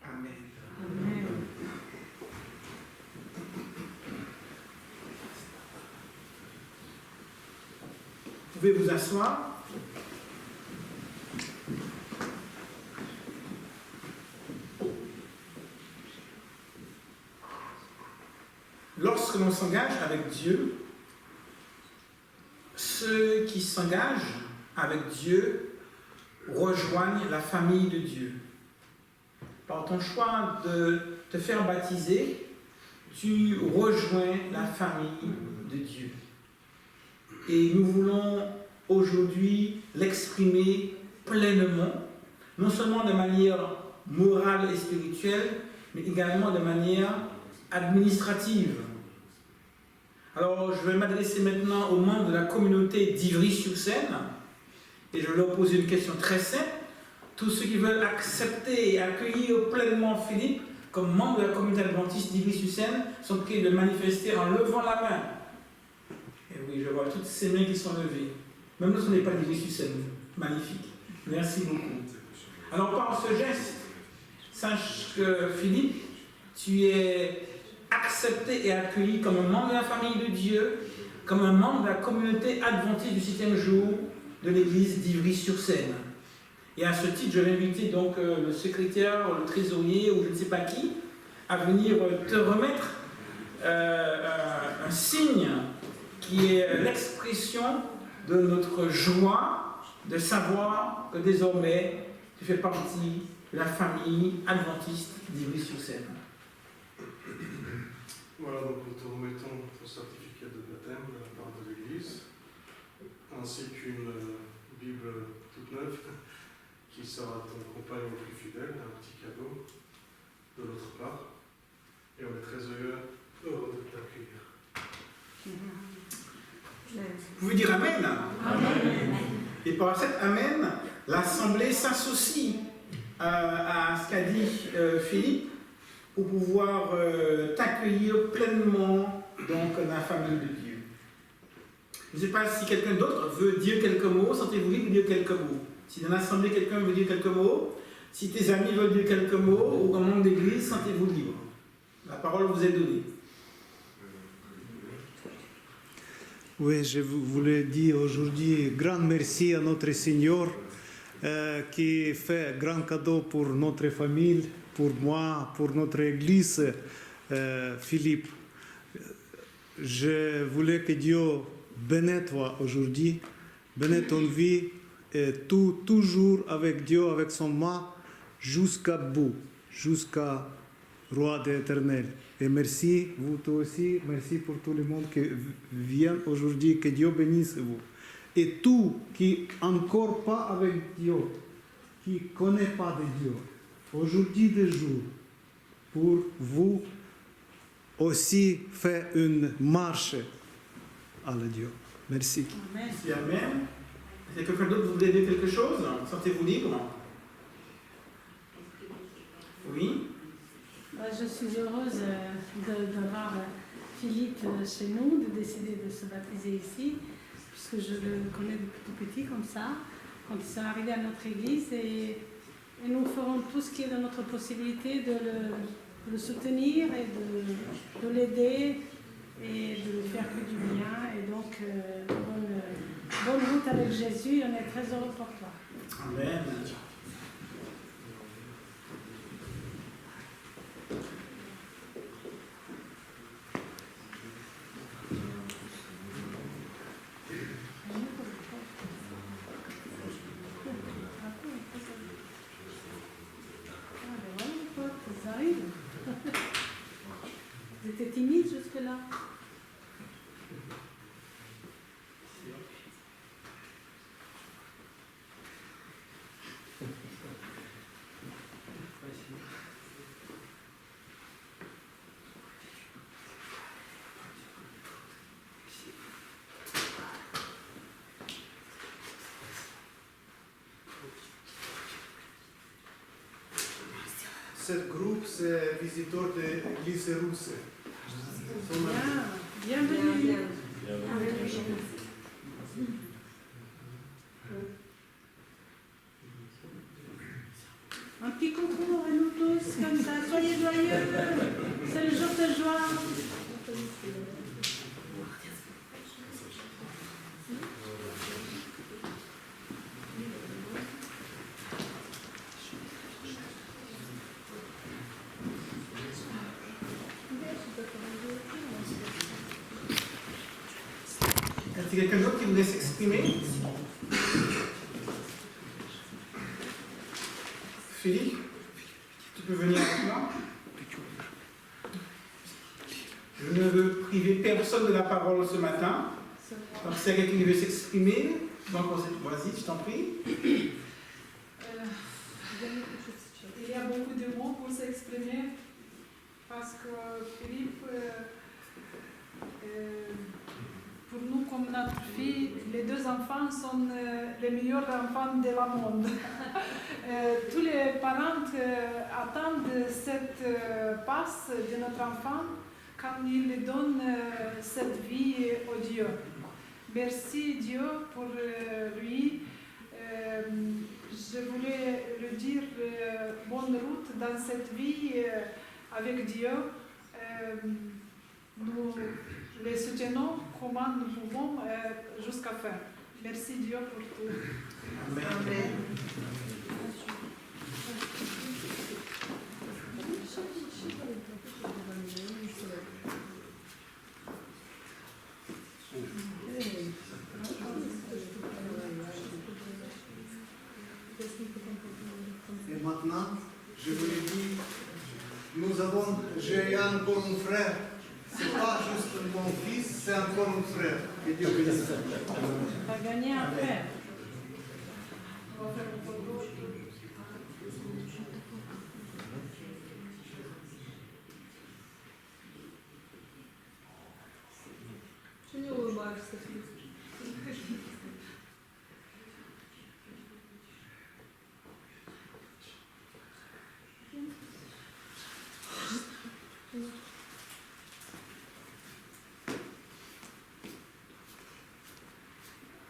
Amen. Amen. Vous pouvez vous asseoir. Lorsque l'on s'engage avec Dieu, ceux qui s'engagent avec Dieu rejoignent la famille de Dieu. Par ton choix de te faire baptiser, tu rejoins la famille de Dieu. Et nous voulons aujourd'hui l'exprimer pleinement, non seulement de manière morale et spirituelle, mais également de manière administrative. Alors, je vais m'adresser maintenant aux membres de la communauté d'Ivry-sur-Seine et je vais leur poser une question très simple. Tous ceux qui veulent accepter et accueillir pleinement Philippe comme membre de la communauté adventiste d'Ivry-sur-Seine sont priés de manifester en levant la main. Et oui, je vois toutes ces mains qui sont levées. Même lorsqu'on n'est pas d'Ivry-sur-Seine. Magnifique. Merci beaucoup. Alors, par ce geste, sache que Philippe, tu es accepté et accueilli comme un membre de la famille de Dieu, comme un membre de la communauté adventiste du 7e jour de l'église d'Ivry-sur-Seine. Et à ce titre, je vais inviter donc le secrétaire, le trésorier ou je ne sais pas qui à venir te remettre un signe qui est l'expression de notre joie de savoir que désormais tu fais partie de la famille adventiste d'Ivry-sur-Seine. Voilà, donc nous te remettons ton certificat de baptême de la part de l'Église, ainsi qu'une Bible toute neuve qui sera ton compagnon le plus fidèle, un petit cadeau de notre part. Et on est très heureux de t'accueillir. Vous pouvez dire Amen. Amen. Et par cet Amen, l'Assemblée s'associe à ce qu'a dit Philippe pour pouvoir t'accueillir pleinement donc, dans la famille de Dieu. Je ne sais pas si quelqu'un d'autre veut dire quelques mots. Sentez-vous libre de dire quelques mots. Si dans l'Assemblée, quelqu'un veut dire quelques mots, si tes amis veulent dire quelques mots, ou comme membre d'église, sentez-vous libre. La parole vous est donnée. Oui, je voulais dire aujourd'hui grand merci à notre Seigneur qui fait un grand cadeau pour notre famille, pour moi, pour notre Église, Philippe. Je voulais que Dieu bénisse toi aujourd'hui, bénisse ton vie, et toujours avec Dieu, avec son main, jusqu'à bout, jusqu'à Roi de l'Éternel. Et merci, vous tous aussi, merci pour tout le monde qui vient aujourd'hui, que Dieu bénisse vous. Et tout qui encore pas avec Dieu, qui ne connaît pas de Dieu, aujourd'hui de jour, pour vous aussi faire une marche à Dieu. Merci. Amen. Si Amen. Est-ce que quelqu'un d'autre voulait dire quelque chose? Sentez-vous libre? Oui? Je suis heureuse d'avoir Philippe chez nous, de décider de se baptiser ici, puisque je le connais depuis tout petit comme ça, quand ils sont arrivés à notre église, et nous ferons tout ce qui est dans notre possibilité de le soutenir et de l'aider et de lui faire que du bien. Et donc, bonne route avec Jésus, on est très heureux pour toi. Amen. Vous étiez timide jusque-là? Ce groupe, c'est visiteur de l'église russe. Bien, bienvenue. Un petit concours à nous tous. tous comme ça. Soyez joyeux. C'est le jour de joie. Est-ce qu'il y a quelqu'un d'autre qui voudrait s'exprimer? Philippe, tu peux venir avec moi? Je ne veux priver personne de la parole ce matin. Donc, s'il y a quelqu'un qui veut s'exprimer, donc vas-y, je t'en prie. Il y a beaucoup de mots pour s'exprimer parce que Philippe, pour nous comme notre fille, les deux enfants sont les meilleurs enfants de la monde. Tous les parents attendent cette passe de notre enfant quand il donne cette vie au Dieu. Merci Dieu pour lui. Je voulais lui dire bonne route dans cette vie avec Dieu. Nous les soutenons comment nous pouvons jusqu'à faire. Merci Dieu pour tout. Amen. Amen. Et maintenant, je vous l'ai dit, j'ai encore un frère. Ce n'est pas juste mon fils, c'est encore un frère. Que Dieu bénisse. Tu as gagné un frère.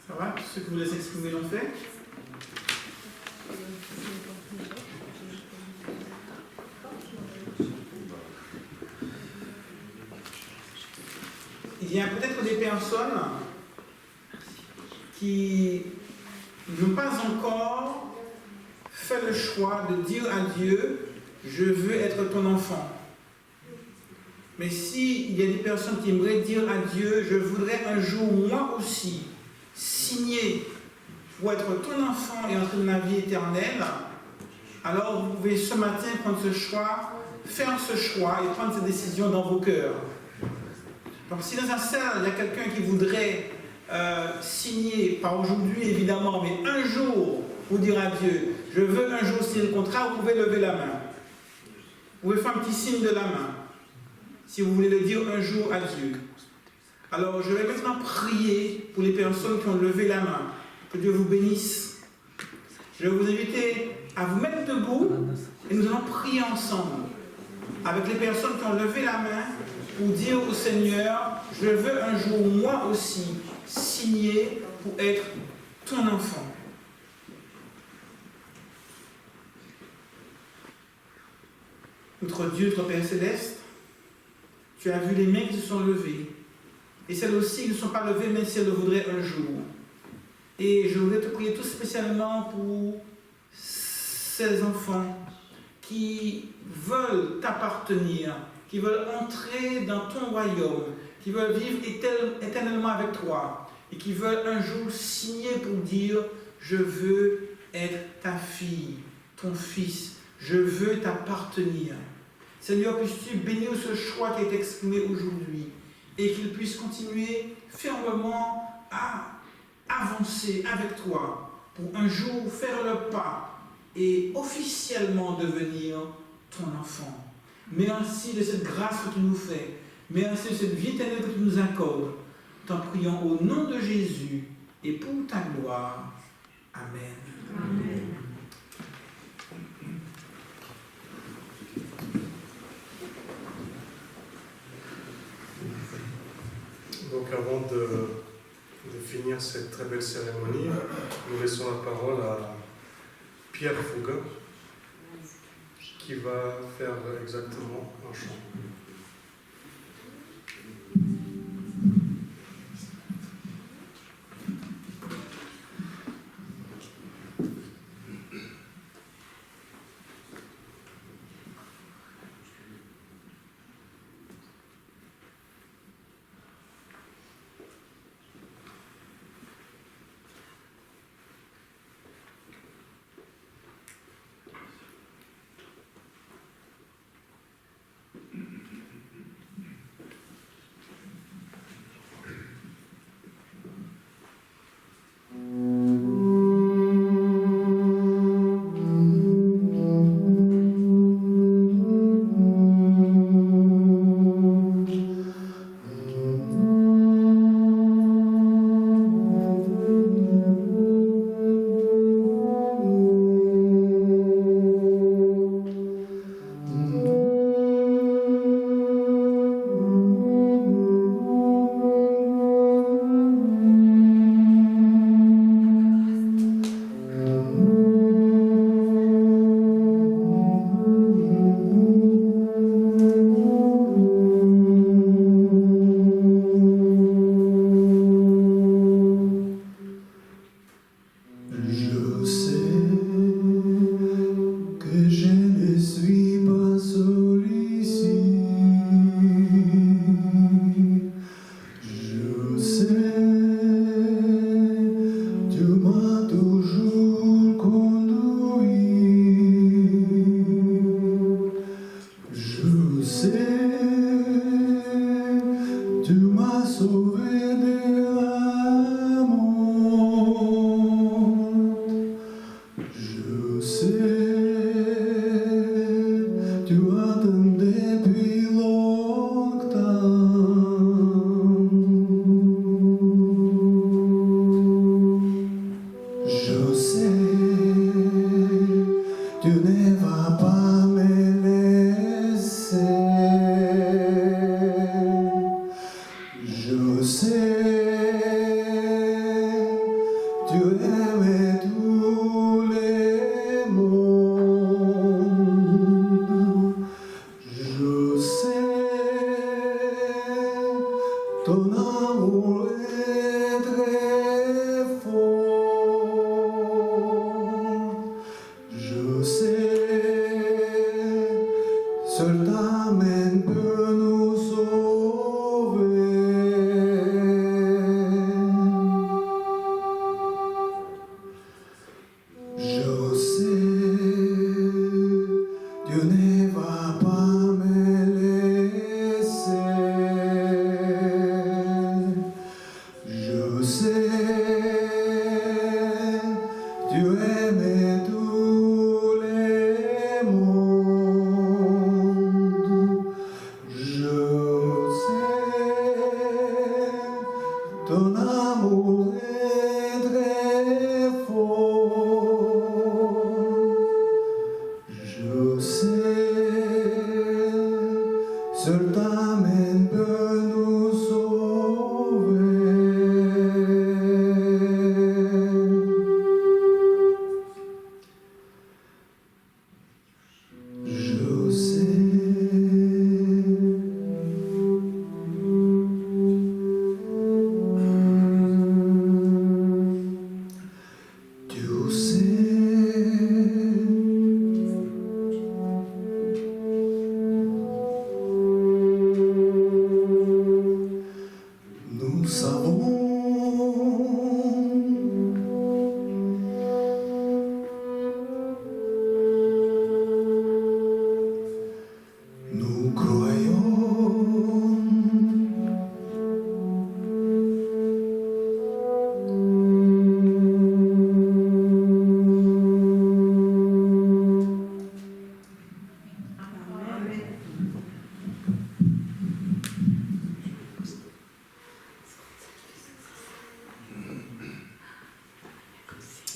Ça va? Tous ceux qui voulaient s'exprimer l'ont fait? Il y a peut-être des personnes qui n'ont pas encore fait le choix de dire à Dieu, je veux être ton enfant. Mais s'il y a des personnes qui aimeraient dire à Dieu, je voudrais un jour, moi aussi, signer pour être ton enfant et entrer dans la vie éternelle, alors vous pouvez ce matin prendre ce choix, faire ce choix et prendre cette décision dans vos cœurs. Donc si dans un salle, il y a quelqu'un qui voudrait signer, pas aujourd'hui évidemment, mais un jour, vous dire à Dieu, je veux un jour signer le contrat, vous pouvez lever la main. Vous pouvez faire un petit signe de la main, si vous voulez le dire un jour à Dieu. Alors je vais maintenant prier pour les personnes qui ont levé la main. Que Dieu vous bénisse. Je vais vous inviter à vous mettre debout et nous allons prier ensemble avec les personnes qui ont levé la main pour dire au Seigneur, je veux un jour moi aussi signer pour être ton enfant. Notre Dieu, notre Père Céleste, tu as vu les mains qui se sont levées et celles aussi qui ne sont pas levées même si elles le voudraient un jour. Et je voudrais te prier tout spécialement pour ces enfants qui veulent t'appartenir, qui veulent entrer dans ton royaume, qui veulent vivre éternellement avec toi et qui veulent un jour signer pour dire « Je veux être ta fille, ton fils, je veux t'appartenir ». Seigneur, puisses-tu bénir ce choix qui est exprimé aujourd'hui et qu'il puisse continuer fermement à avancer avec toi pour un jour faire le pas et officiellement devenir ton enfant. Merci de cette grâce que tu nous fais. Merci de cette vie éternelle que tu nous accordes. T'en prions au nom de Jésus et pour ta gloire. Amen. Amen. Donc avant de finir cette très belle cérémonie, nous laissons la parole à Pierre Fouga, qui va faire exactement un chant.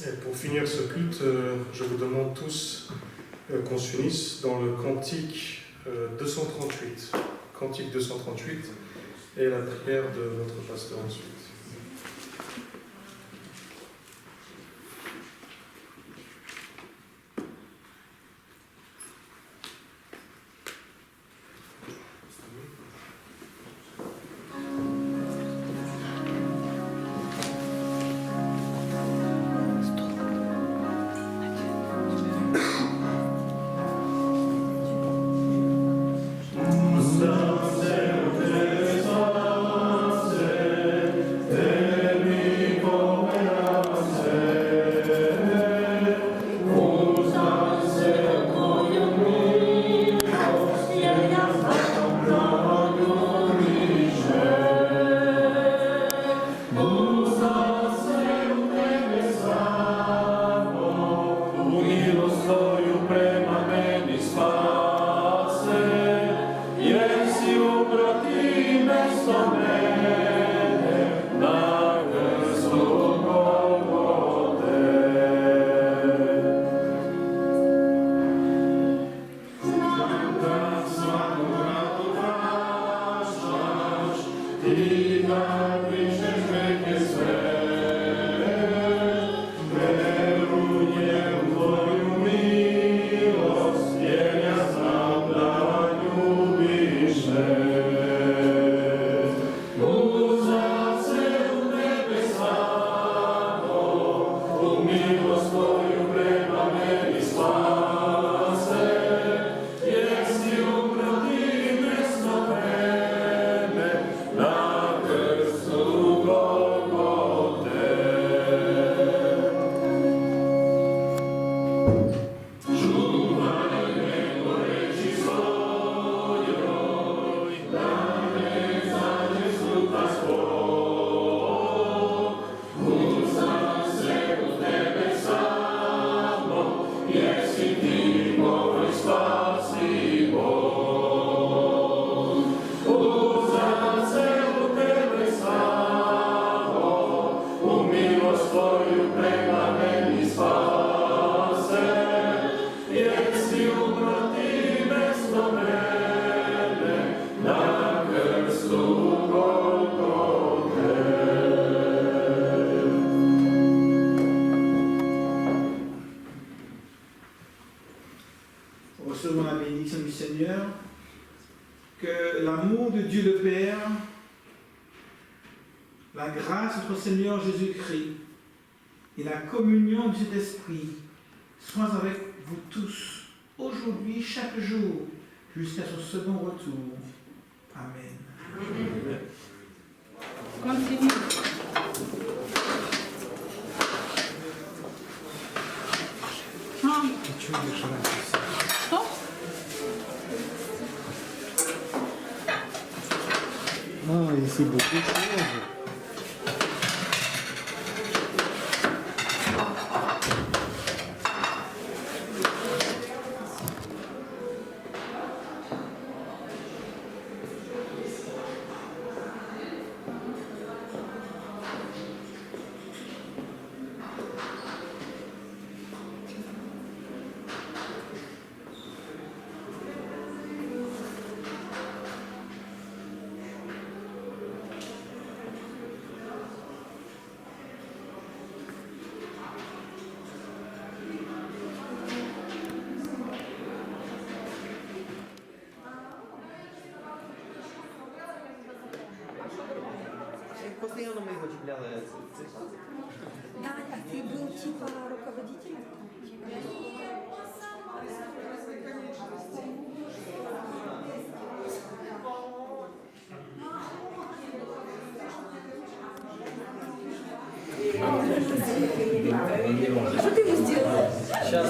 Et pour finir ce culte, je vous demande tous qu'on s'unisse dans le cantique 238. Cantique 238 et la prière de notre pasteur ensuite. Seigneur, que l'amour de Dieu le Père, la grâce de notre Seigneur Jésus-Christ et la communion du Saint-Esprit soient avec vous tous, aujourd'hui, chaque jour, jusqu'à son second retour. Amen. Continue. Stop. Ah, ici beaucoup de choses. Постоянно мы его чипляли. Да, ты был типа руководителем? Что ты ему сделал? Сейчас.